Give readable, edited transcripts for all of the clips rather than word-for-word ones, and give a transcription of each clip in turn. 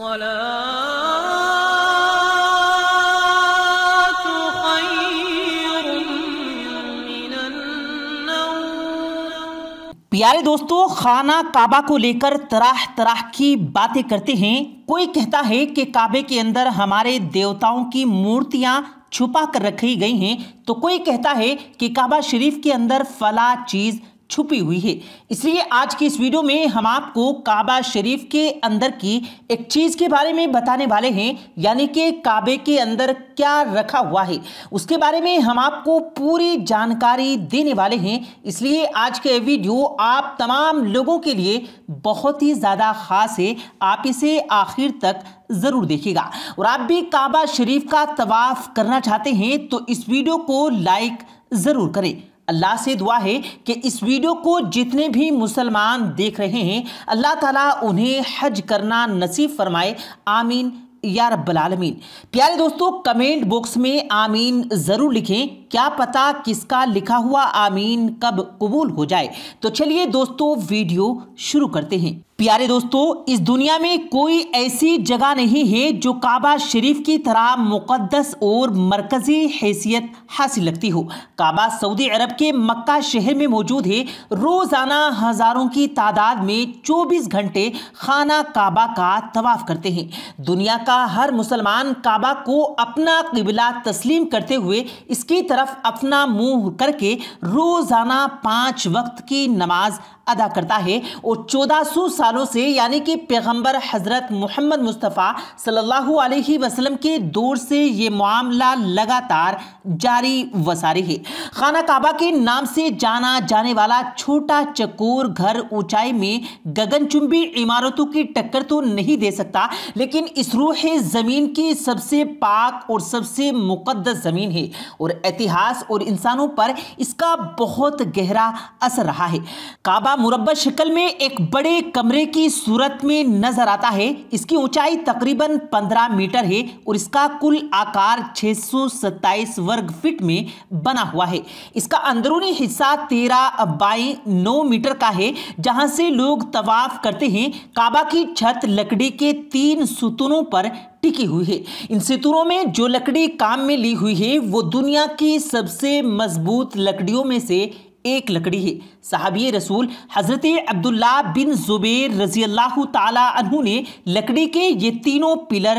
پیارے دوستو، خانہ کعبہ کو لے کر طرح طرح کی باتیں کرتے ہیں۔ کوئی کہتا ہے کہ کعبے کے اندر ہمارے دیوتاؤں کی مورتیاں چھپا کر رکھی گئی ہیں، تو کوئی کہتا ہے کہ کعبہ شریف کے اندر فلاں چیز چھپی ہوئی ہے۔ اس لیے آج کی اس ویڈیو میں ہم آپ کو کعبہ شریف کے اندر کی ایک چیز کے بارے میں بتانے والے ہیں، یعنی کہ کعبے کے اندر کیا رکھا ہوا ہے، اس کے بارے میں ہم آپ کو پوری جانکاری دینے والے ہیں۔ اس لیے آج کا ویڈیو آپ تمام لوگوں کے لیے بہت ہی زیادہ خاص ہے، آپ اسے آخر تک ضرور دیکھیے گا۔ اور آپ بھی کعبہ شریف کا طواف کرنا چاہتے ہیں تو اس ویڈیو کو لائک ضرور کریں۔ اللہ سے دعا ہے کہ اس ویڈیو کو جتنے بھی مسلمان دیکھ رہے ہیں، اللہ تعالیٰ انہیں حج کرنا نصیب فرمائے، آمین یا رب العالمین۔ پیارے دوستو، کمنٹ باکس میں آمین ضرور لکھیں، کیا پتا کس کا لکھا ہوا آمین کب قبول ہو جائے۔ تو چلیے دوستو، ویڈیو شروع کرتے ہیں۔ پیارے دوستو، اس دنیا میں کوئی ایسی جگہ نہیں ہے جو کعبہ شریف کی طرح مقدس اور مرکزی حیثیت حاصل رکھتی ہو۔ کعبہ سعودی عرب کے مکہ شہر میں موجود ہے۔ روزانہ ہزاروں کی تعداد میں 24 گھنٹے خانہ کعبہ کا طواف کرتے ہیں۔ دنیا کا ہر مسلمان کعبہ کو اپنا قبلہ تسلیم کرتے ہوئے اس کی طرف اپنا منہ کر کے روزانہ 5 وقت کی نماز ادا کرتا ہے، اور 1400 سالوں سے، یعنی کہ پیغمبر حضرت محمد مصطفیٰ صلی اللہ علیہ وسلم کے دور سے یہ معاملہ لگاتار جاری و ساری ہے۔ خانہ کعبہ کے نام سے جانا جانے والا چھوٹا چکور گھر اونچائی میں گگن چمبی عمارتوں کی ٹکر تو نہیں دے سکتا، لیکن اس روح زمین کی سب سے پاک اور سب سے مقدس زمین ہے، اور اتہاس اور انسانوں پر اس کا بہت گہرا اثر رہا ہے۔ کعبہ مربع شکل میں ایک بڑے کمرے کی صورت میں نظر آتا ہے۔ اس کی اونچائی تقریباً 15 میٹر ہے اور اس کا کل آکار 627 ورگ فٹ میں بنا ہوا ہے۔ اس کا اندرونی حصہ 13 بائی 9 میٹر کا ہے، جہاں سے لوگ طواف کرتے ہیں۔ کعبہ کی چھت لکڑی کے 3 ستونوں پر ٹکی ہوئی ہے۔ ان ستونوں میں جو لکڑی کام میں لی ہوئی ہے وہ دنیا کی سب سے مضبوط لکڑیوں میں سے ایک لکڑی ہے۔ صحابی رسول حضرت عبداللہ بن زبیر رضی اللہ تعالیٰ عنہ نے لکڑی کے یہ تینوں پلر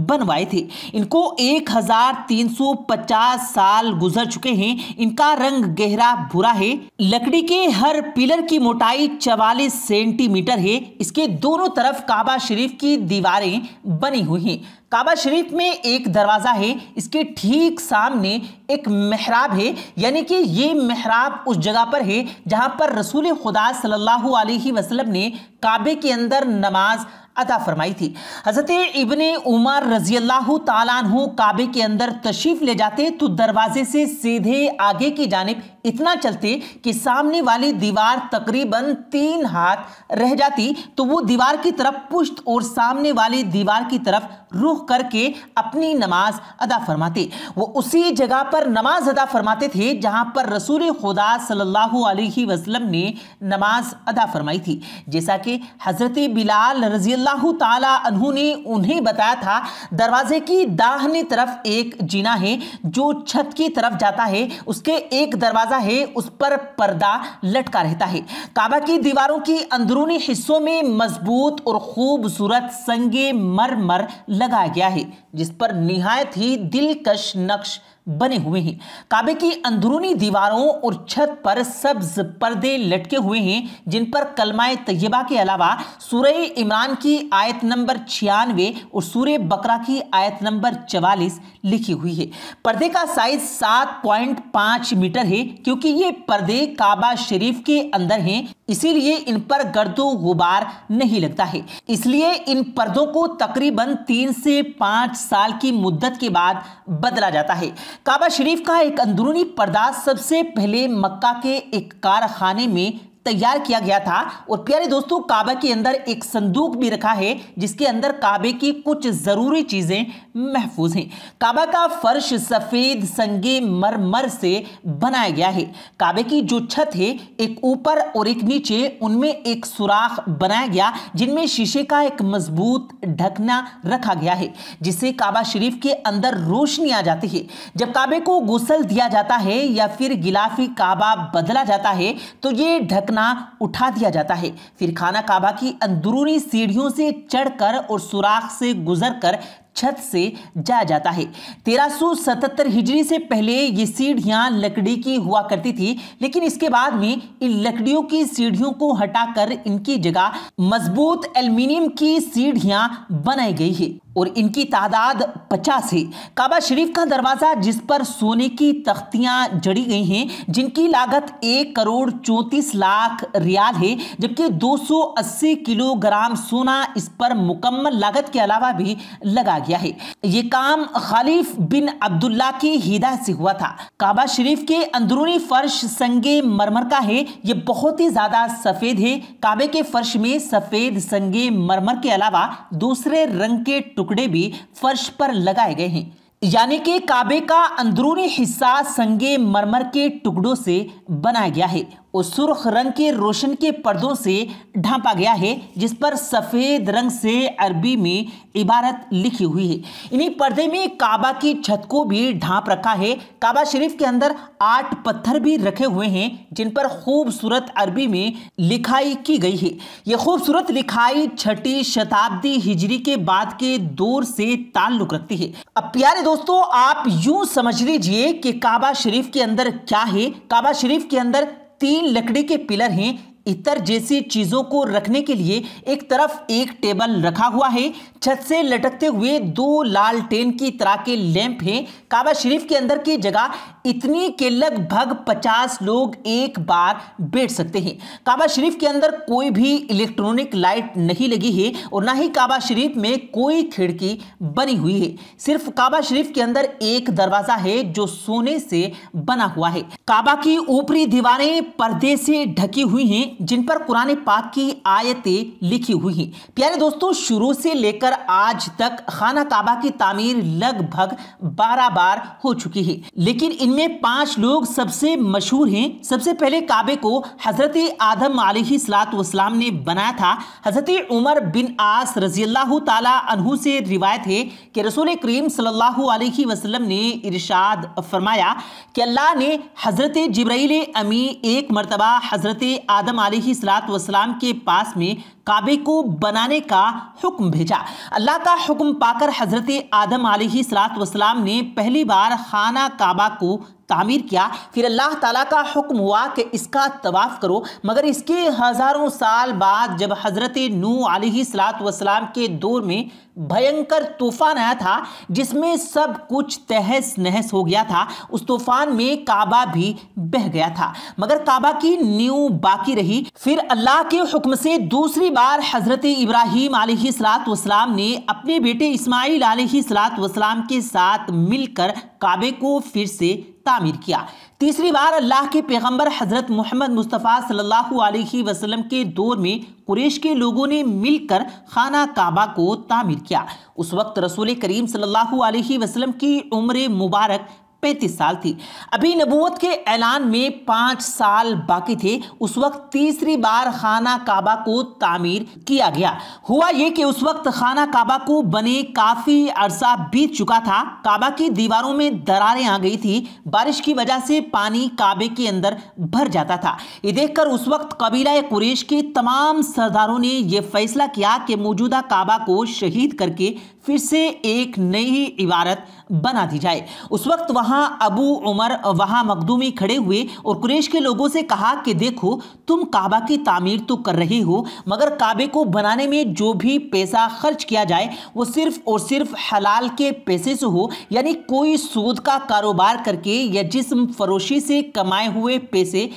بنوائے تھے۔ ان کو 1350 سال گزر چکے ہیں۔ ان کا رنگ گہرا بھورا ہے۔ لکڑی کے ہر پلر کی موٹائی 44 سینٹی میٹر ہے۔ اس کے دونوں طرف کعبہ شریف کی دیواریں بنی ہوئی ہیں۔ کعبہ شریف میں ایک دروازہ ہے، اس کے ٹھیک سامنے ایک محراب ہے، یعنی کہ یہ محراب اس جگہ پر ہے جہاں پر رسول خدا صلی اللہ علیہ وسلم نے کعبے کے اندر نماز ادا فرمائی تھی۔ حضرت ابن عمر رضی اللہ تعالیٰ عنہ کعبے کے اندر تشریف لے جاتے تو دروازے سے سیدھے آگے کی جانب اتنا چلتے کہ سامنے والی دیوار تقریباً 3 ہاتھ رہ جاتی، تو وہ دیوار کی طرف پشت اور سامنے والی دیوار کی طرف رخ کر کے اپنی نماز ادا فرماتے۔ وہ اسی جگہ پر نماز ادا فرماتے تھے جہاں پر رسول خدا صلی اللہ علیہ وسلم نے نماز ادا فرمائی تھی۔ جیسا کہ حضرت بلال رضی اللہ تعالیٰ عنہ نے انہیں بتایا تھا، دروازے کی داہنی طرف ایک جینا ہے جو چھت کی طرف جاتا ہے، اس کے ایک دروازہ ہے، اس پر پردہ لٹکا رہتا ہے۔ کعبہ کی دیواروں کی اندرونی حصوں میں مضبوط اور خوبصورت سنگ مرمر لگایا گیا ہے، جس پر نہایت ہی دلکش نقش بنے ہوئے ہیں۔ کعبے کی اندرونی دیواروں اور چھت پر سبز پردے لٹکے ہوئے ہیں جن پر کلمہ طیبہ کے علاوہ سورہ عمران کی آیت نمبر 96 اور سورہ بقرہ کی آیت نمبر 44 لکھی ہوئی ہے۔ پردے کا سائز 7.5 میٹر ہے۔ کیونکہ یہ پردے کعبہ شریف کے اندر ہیں، اسی لیے ان پر گرد و غبار نہیں لگتا ہے۔ اس لیے ان پردوں کو تقریباً 3 سے 5 سال کی مدت کے بعد بدلا جاتا ہے۔ کعبہ شریف کا ایک اندرونی پردہ سب سے پہلے مکہ کے ایک کارخانے میں तैयार किया गया था। और प्यारे दोस्तों, काबा के अंदर एक संदूक भी रखा है जिसके अंदर काबे की कुछ जरूरी चीजें महफूज हैं। काबा का फर्श सफेद संगे मरमर से बनाया गया है। काबे की जो छत है, एक ऊपर और एक नीचे, उनमें एक सुराख बनाया गया जिनमें शीशे का एक मजबूत ढकना रखा गया है जिससे काबा शरीफ के अंदर रोशनी आ जाती है। जब काबे को गुस्ल दिया जाता है या फिर गिलाफी काबा बदला जाता है तो ये ढकना उठा दिया जाता है। फिर खाना काबा की अंदरूनी सीढ़ियों से चढ़कर और सुराख से गुजरकर छत से जाया जाता है। 1377 हिजरी से पहले ये सीढ़ियां लकड़ी की हुआ करती थी, लेकिन इसके बाद में इन लकड़ियों की सीढ़ियों को हटाकर इनकी जगह मजबूत एल्युमिनियम की सीढ़ियां बनाई गई है और इनकी तादाद 50 है। काबा शरीफ का दरवाजा जिस पर सोने की तख्तियां जड़ी गई हैं, जिनकी लागत 1 करोड़ 34 लाख रियाल है, जबकि 280 किलोग्राम सोना इस पर मुकम्मल लागत के अलावा भी लगा गया है। ये काम खलीफ बिन अब्दुल्ला की हिदायत से हुआ था। काबा शरीफ के अंदरूनी फर्श संगे मरमर का है। ये बहुत ही ज्यादा सफेद है। काबे के फर्श में सफेद संगे मरमर के अलावा दूसरे रंग के टुकड़े भी फर्श पर लगाए गए हैं, यानी कि काबे का अंदरूनी हिस्सा संगे मरमर के टुकड़ों से बनाया गया है और सुर्ख रंग के रोशन के पर्दों से ढांपा गया है जिस पर सफेद रंग से अरबी में इबारत लिखी हुई है। इन्हीं पर्दे में काबा की छत को भी ढांप रखा है। काबा शरीफ के अंदर 8 पत्थर भी रखे हुए हैं जिन पर खूबसूरत अरबी में लिखाई की गई है। यह खूबसूरत लिखाई 6वीं शताब्दी हिजरी के बाद के दौर से ताल्लुक रखती है। अब प्यारे दोस्तों, आप यूं समझ लीजिए कि काबा शरीफ के अंदर क्या है। काबा शरीफ के अंदर 3 लकड़ी के पिलर हैं। इतर जैसी चीजों को रखने के लिए एक तरफ एक टेबल रखा हुआ है। छत से लटकते हुए 2 लालटेन की तरह के लैंप हैं। काबा शरीफ के अंदर की जगह इतनी कि लगभग 50 लोग एक बार बैठ सकते हैं। काबा शरीफ के अंदर कोई भी इलेक्ट्रॉनिक लाइट नहीं लगी है और ना ही काबा शरीफ में कोई खिड़की बनी हुई है। सिर्फ काबा शरीफ के अंदर एक दरवाजा है जो सोने से बना हुआ है। काबा की ऊपरी दीवारें पर्दे से ढकी हुई हैं जिन पर कुरान पाक की आयतें लिखी हुई हैं। प्यारे दोस्तों, शुरू से लेकर आज तक खाना काबा की तामीर लगभग 12 बार हो चुकी है, लेकिन इनमें 5 लोग सबसे मशहूर हैं। सबसे पहले काबे को हजरत आदम अलैहिस्सलाम ने बनाया था। हजरत उमर बिन आस रज़ियल्लाहु ताला अन्हु से रिवायत है कि रसूल करीम सल्लल्लाहु अलैहि वसल्लम ने इरशाद फरमाया कि अल्लाह ने हजरत जिब्राइल अमी एक मर्तबा हजरत आदम अलैहिस्सलाम के पास में काबे को बनाने का हुक्म भेजा। अल्लाह का हुक्म पाकर हजरत आदम अलैहिस्सलाम ने पहली बार खाना काबा को तामीर किया। फिर अल्लाह ताला का हुक्म हुआ कि इसका तवाफ करो, मगर इसके हजारों साल बाद जब हजरत नूह अलैहिस्सलाम के दौर में भयंकर तूफान आया था जिसमें सब कुछ तहस नहस हो गया था, उस तूफान में काबा भी बह गया था मगर काबा की नींव बाकी रही। फिर अल्लाह के हुक्म से दूसरी बार हजरत इब्राहीम अलैहिस्सलाम ने अपने बेटे इस्माइल अलैहिस्सलाम के साथ मिलकर काबे को फिर से तामीर किया। तीसरी बार अल्लाह के पैगंबर हजरत मोहम्मद मुस्तफ़ा सल्लल्लाहु अलैहि वसल्लम के दौर में कुरैश के लोगों ने मिलकर खाना काबा को तामीर किया। उस वक्त रसूल करीम सल्लल्लाहु अलैहि वसल्लम की उम्र मुबारक 35 साल थी। अभी नबूवत के ऐलान में 5 साल बाकी थे। उस वक्त तीसरी बार खाना काबा को तामीर किया गया। हुआ ये कि उस वक्त खाना काबा को बने काफी अरसा बीत चुका था। काबा की दीवारों में दरारें आ गई थी। बारिश की वजह से पानी काबे के अंदर भर जाता था। ये देखकर उस वक्त कबीला कुरैश के तमाम सरदारों ने यह फैसला किया कि मौजूदा काबा को शहीद करके फिर से एक नई इबारत बना दी जाए। उस वक्त वहां अबू उमर वहां मखदूमी खड़े हुए और कुरैश के लोगों से कहा कि देखो, तुम काबा की तामीर तो कर रहे हो, मगर काबे को बनाने में जो भी पैसा खर्च किया जाए वो सिर्फ और सिर्फ हलाल के पैसे से हो, यानी कोई सूद का कारोबार करके या जिस्म फरोशी से कमाए हुए पैसे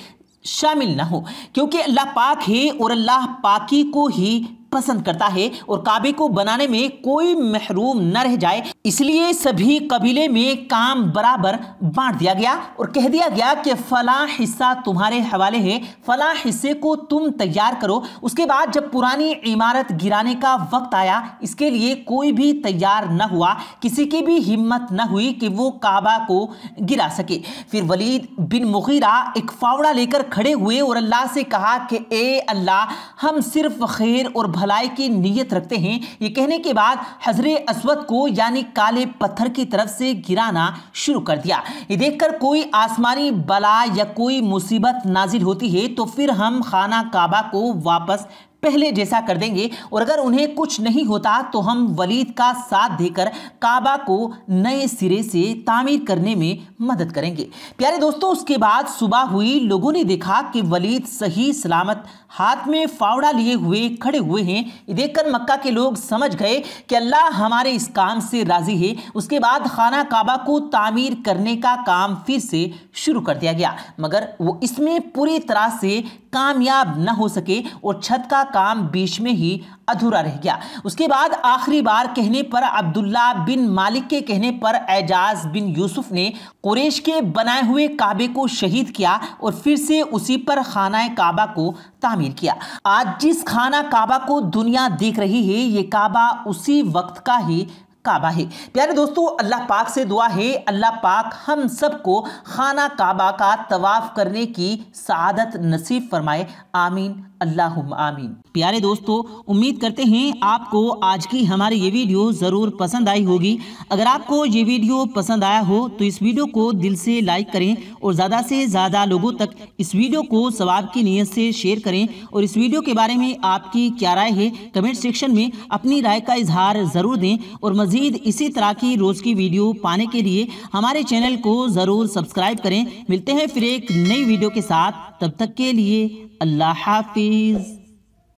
शामिल ना हो, क्योंकि अल्लाह पाक है और अल्लाह पाकी को ही पसंद करता है और काबे को बनाने में कोई महरूम न रह जाए, इसलिए सभी कबीले में काम बराबर बांट दिया गया और कह दिया गया कि फला हिस्सा तुम्हारे हवाले है, फला हिस्से को तुम तैयार करो। उसके बाद जब पुरानी इमारत गिराने का वक्त आया, इसके लिए कोई भी तैयार न हुआ, किसी की भी हिम्मत न हुई कि वो काबा को गिरा सके। फिर वलीद बिन मुगीरा एक फावड़ा लेकर खड़े हुए और अल्लाह से कहा कि ए अल्लाह, हम सिर्फ खैर और भलाई की नीयत रखते हैं। ये कहने के बाद हजरे अस्वद को यानी काले पत्थर की तरफ से गिराना शुरू कर दिया। ये देखकर कोई आसमानी बला या कोई मुसीबत नाजिल होती है तो फिर हम खाना काबा को वापस पहले जैसा कर देंगे और अगर उन्हें कुछ नहीं होता तो हम वलीद का साथ देकर काबा को नए सिरे से तामीर करने में मदद करेंगे। प्यारे दोस्तों, उसके बाद सुबह हुई, लोगों ने देखा कि वलीद सही सलामत हाथ में फावड़ा लिए हुए खड़े हुए हैं। ये देखकर मक्का के लोग समझ गए कि अल्लाह हमारे इस काम से राजी है। उसके बाद खाना काबा को तामीर करने का काम फिर से शुरू कर दिया गया, मगर वो इसमें पूरी तरह से कामयाब न हो सके और छत का काम बीच में ही अधूरा रह गया। उसके बाद आखिरी बार कहने पर अब्दुल्ला बिन मालिक के कहने पर एजाज बिन यूसुफ ने कुरैश के बनाए हुए काबे को शहीद किया और फिर से उसी पर खाना काबा को तामीर किया। आज जिस खाना काबा को दुनिया देख रही है, ये काबा उसी वक्त का ही काबा है। प्यारे दोस्तों, अल्लाह पाक से दुआ है अल्लाह पाक हम सबको खाना काबा का तवाफ करने की सआदत नसीब फरमाए। आमीन अल्लाहुम्मा आमीन। प्यारे दोस्तों, उम्मीद करते हैं आपको आज की हमारी ये वीडियो ज़रूर पसंद आई होगी। अगर आपको ये वीडियो पसंद आया हो तो इस वीडियो को दिल से लाइक करें और ज़्यादा से ज़्यादा लोगों तक इस वीडियो को सवाब की नीयत से शेयर करें। और इस वीडियो के बारे में आपकी क्या राय है, कमेंट सेक्शन में अपनी राय का इजहार ज़रूर दें। और मज़ीद इसी तरह की रोज़ की वीडियो पाने के लिए हमारे चैनल को ज़रूर सब्सक्राइब करें। मिलते हैं फिर एक नई वीडियो के साथ, तब तक के लिए अल्लाह हाफिज़।